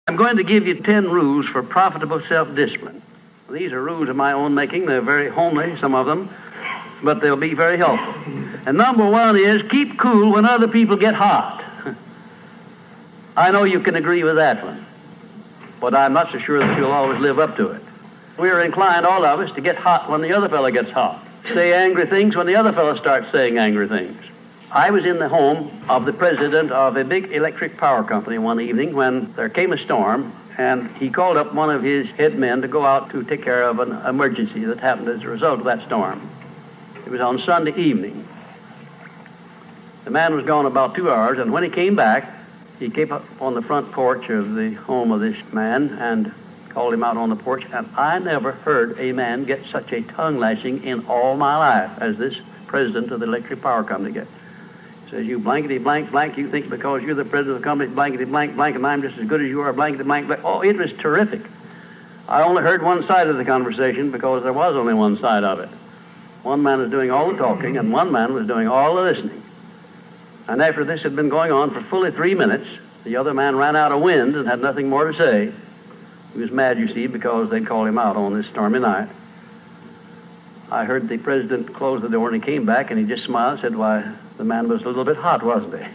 I'm going to give you 10 rules for profitable self-discipline. These are rules of my own making. They're very homely, some of them, but they'll be very helpful. And number one is keep cool when other people get hot. I know you can agree with that one, but I'm not so sure that you'll always live up to it. We're inclined, all of us, to get hot when the other fellow gets hot. Say angry things when the other fellow starts saying angry things. I was in the home of the president of a big electric power company one evening when there came a storm, and he called up one of his head men to go out to take care of an emergency that happened as a result of that storm. It was on Sunday evening. The man was gone about 2 hours, and when he came back, he came up on the front porch of the home of this man and called him out on the porch, and I never heard a man get such a tongue lashing in all my life as this president of the electric power company gets. Says, you blankety blank blank, you think because you're the president of the company, blankety blank blank, and I'm just as good as you are, blankety blank blank. Oh, it was terrific. I only heard one side of the conversation because there was only one side of it. One man was doing all the talking, and one man was doing all the listening. And after this had been going on for fully 3 minutes, the other man ran out of wind and had nothing more to say. He was mad, you see, because they'd called him out on this stormy night. I heard the president close the door, and he came back, and he just smiled and said, why, the man was a little bit hot, wasn't he?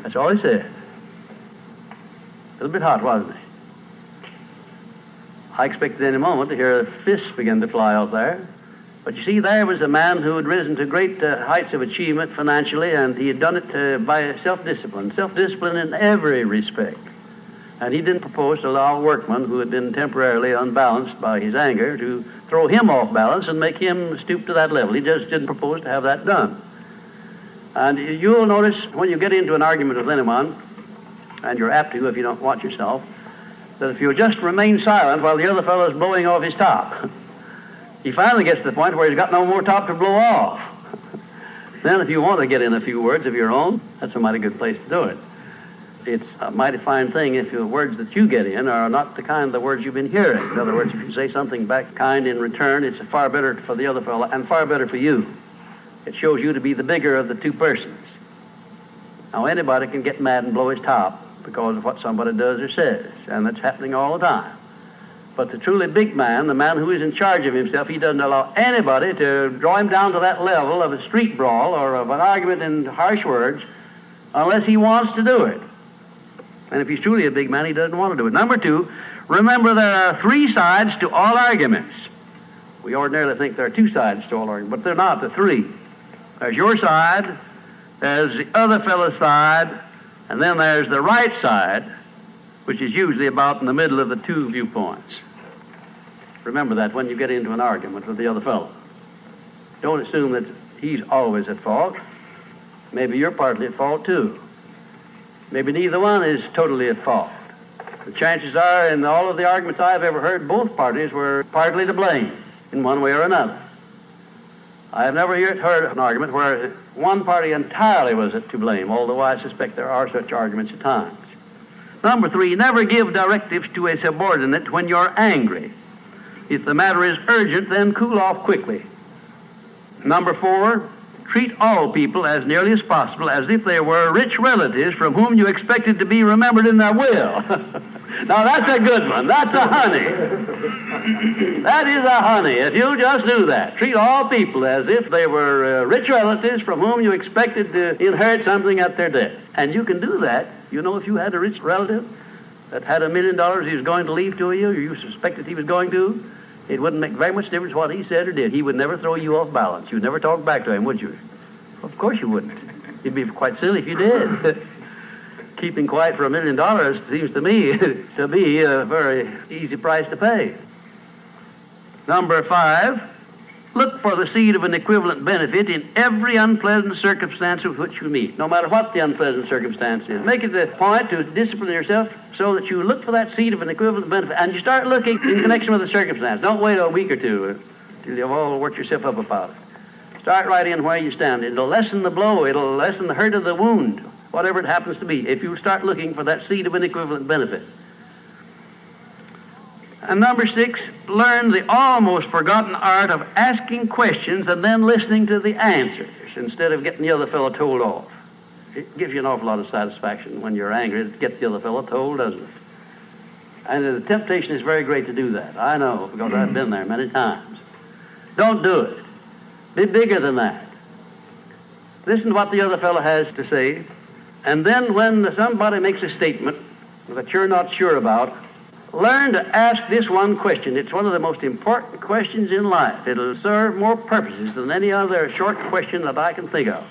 That's all he said. A little bit hot, wasn't he? I expected any moment to hear fists begin to fly out there. But you see, there was a man who had risen to great heights of achievement financially, and he had done it by self-discipline in every respect. And he didn't propose to allow a workman who had been temporarily unbalanced by his anger to throw him off balance and make him stoop to that level. He just didn't propose to have that done. And you'll notice when you get into an argument with anyone, and you're apt to if you don't watch yourself, that if you'll just remain silent while the other fellow's blowing off his top, he finally gets to the point where he's got no more top to blow off. Then if you want to get in a few words of your own, that's a mighty good place to do it. It's a mighty fine thing if the words that you get in are not the kind of the words you've been hearing. In other words, if you say something back kind in return, it's far better for the other fellow and far better for you. It shows you to be the bigger of the two persons. Now, anybody can get mad and blow his top because of what somebody does or says, and that's happening all the time. But the truly big man, the man who is in charge of himself, he doesn't allow anybody to draw him down to that level of a street brawl or of an argument in harsh words unless he wants to do it. And if he's truly a big man, he doesn't want to do it. Number two, remember there are 3 sides to all arguments. We ordinarily think there are 2 sides to all arguments, but they're not, the 3. There's your side, there's the other fellow's side, and then there's the right side, which is usually about in the middle of the 2 viewpoints. Remember that when you get into an argument with the other fellow. Don't assume that he's always at fault. Maybe you're partly at fault too. Maybe neither one is totally at fault. The chances are, in all of the arguments I've ever heard, both parties were partly to blame in one way or another. I have never yet heard an argument where one party entirely was to blame, although I suspect there are such arguments at times. Number 3, never give directives to a subordinate when you're angry. If the matter is urgent, then cool off quickly. Number 4, treat all people as nearly as possible as if they were rich relatives from whom you expected to be remembered in their will. Now that's a good one. That's a honey. That is a honey. If you just do that, treat all people as if they were rich relatives from whom you expected to inherit something at their death. And you can do that. You know, if you had a rich relative that had $1 million he was going to leave to you, or you suspected he was going to, it wouldn't make very much difference what he said or did. He would never throw you off balance. You'd never talk back to him, would you? Of course you wouldn't. You'd be quite silly if you did. Keeping quiet for $1 million seems to me to be a very easy price to pay. Number 5, look for the seed of an equivalent benefit in every unpleasant circumstance with which you meet, no matter what the unpleasant circumstance is. Make it a point to discipline yourself so that you look for that seed of an equivalent benefit, and you start looking in connection with the circumstance. Don't wait a week or two till you've all worked yourself up about it. Start right in where you stand. It'll lessen the blow. It'll lessen the hurt of the wound, whatever it happens to be, if you start looking for that seed of an equivalent benefit. And number 6, learn the almost forgotten art of asking questions and then listening to the answers instead of getting the other fellow told off. It gives you an awful lot of satisfaction when you're angry to get the other fellow told, doesn't it? And the temptation is very great to do that. I know, because I've been there many times. Don't do it. Be bigger than that. Listen to what the other fellow has to say, and then when somebody makes a statement that you're not sure about, learn to ask this one question. It's one of the most important questions in life. It'll serve more purposes than any other short question that I can think of.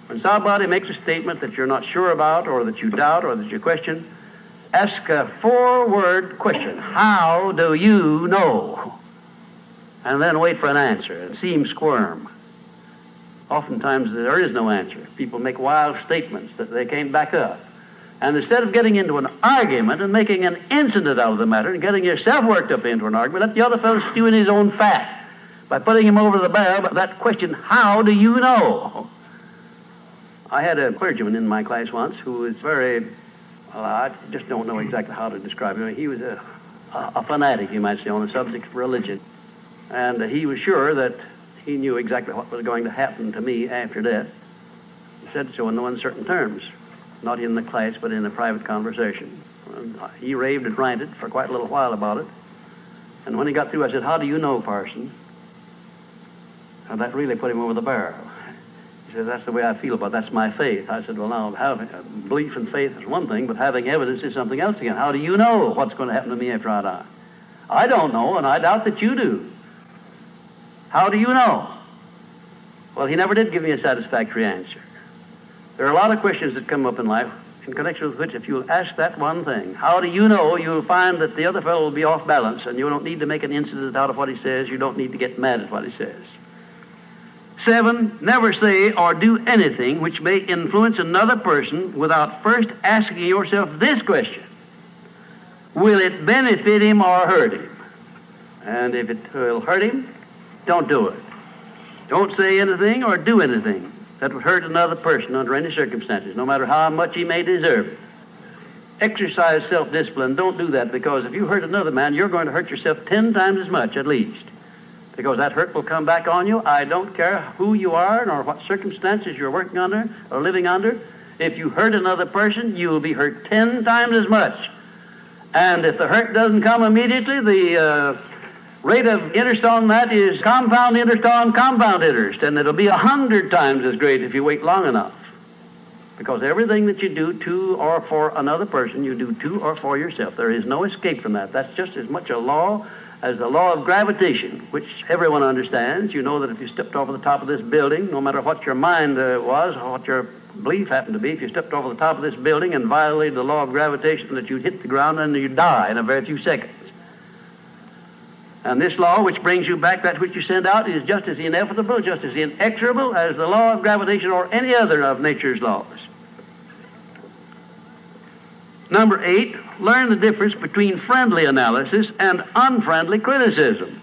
When somebody makes a statement that you're not sure about, or that you doubt, or that you question, ask a 4-word question. How do you know? And then wait for an answer and see him squirm. Oftentimes there is no answer. People make wild statements that they can't back up. And instead of getting into an argument and making an incident out of the matter and getting yourself worked up into an argument, let the other fellow stew in his own fat by putting him over the barrel. That question, how do you know? I had a clergyman in my class once who was very, well, I just don't know exactly how to describe him. He was a fanatic, you might say, on the subject of religion. And he was sure that he knew exactly what was going to happen to me after death. He said so in no uncertain terms, not in the class, but in a private conversation. And he raved and ranted for quite a little while about it. And when he got through, I said, how do you know, parson? And that really put him over the barrel. He said, that's the way I feel about it. That's my faith. I said, well, now, having belief and faith is one thing, but having evidence is something else again. How do you know what's going to happen to me after I die? I don't know, and I doubt that you do. How do you know? Well, he never did give me a satisfactory answer. There are a lot of questions that come up in life in connection with which, if you'll ask that one thing, how do you know, you'll find that the other fellow will be off balance, and you don't need to make an incident out of what he says. You don't need to get mad at what he says. 7, never say or do anything which may influence another person without first asking yourself this question: will it benefit him or hurt him? And if it will hurt him, don't do it. Don't say anything or do anything that would hurt another person under any circumstances, no matter how much he may deserve it. Exercise self-discipline. Don't do that, because if you hurt another man, you're going to hurt yourself 10 times as much at least, because that hurt will come back on you. I don't care who you are nor what circumstances you're working under or living under. If you hurt another person, you will be hurt 10 times as much. And if the hurt doesn't come immediately, the rate of interest on that is compound interest on compound interest, and it'll be 100 times as great if you wait long enough. Because everything that you do to or for another person, you do to or for yourself. There is no escape from that. That's just as much a law as the law of gravitation, which everyone understands. You know that if you stepped over the top of this building, no matter what your mind was or what your belief happened to be, if you stepped over the top of this building and violated the law of gravitation, that you'd hit the ground and you'd die in a very few seconds. And this law, which brings you back that which you send out, is just as inevitable, just as inexorable as the law of gravitation or any other of nature's laws. Number 8, learn the difference between friendly analysis and unfriendly criticism.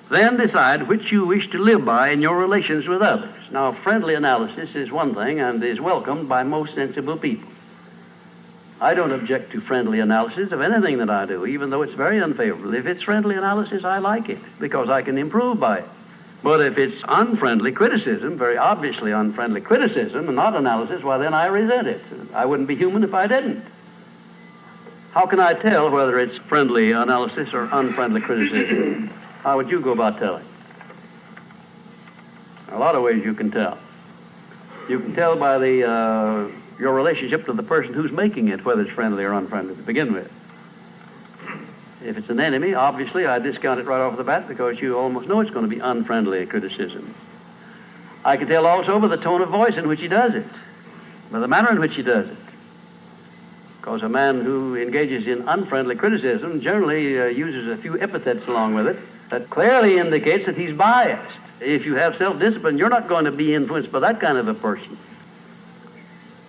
Then decide which you wish to live by in your relations with others. Now, friendly analysis is one thing and is welcomed by most sensible people. I don't object to friendly analysis of anything that I do, even though it's very unfavorable. If it's friendly analysis, I like it, because I can improve by it. But if it's unfriendly criticism, very obviously unfriendly criticism, and not analysis, well, then I resent it. I wouldn't be human if I didn't. How can I tell whether it's friendly analysis or unfriendly criticism? How would you go about telling? There are a lot of ways you can tell. You can tell by your relationship to the person who's making it, whether it's friendly or unfriendly to begin with. If it's an enemy, obviously I discount it right off the bat, because you almost know it's going to be unfriendly criticism. I can tell also by the tone of voice in which he does it, by the manner in which he does it. Because a man who engages in unfriendly criticism generally uses a few epithets along with it that clearly indicates that he's biased. If you have self-discipline, you're not going to be influenced by that kind of a person.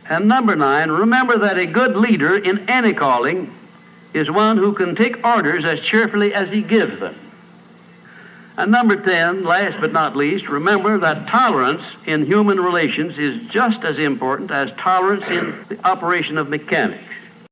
And number 9, remember that a good leader in any calling is one who can take orders as cheerfully as he gives them. And number 10, last but not least, remember that tolerance in human relations is just as important as tolerance in the operation of mechanics.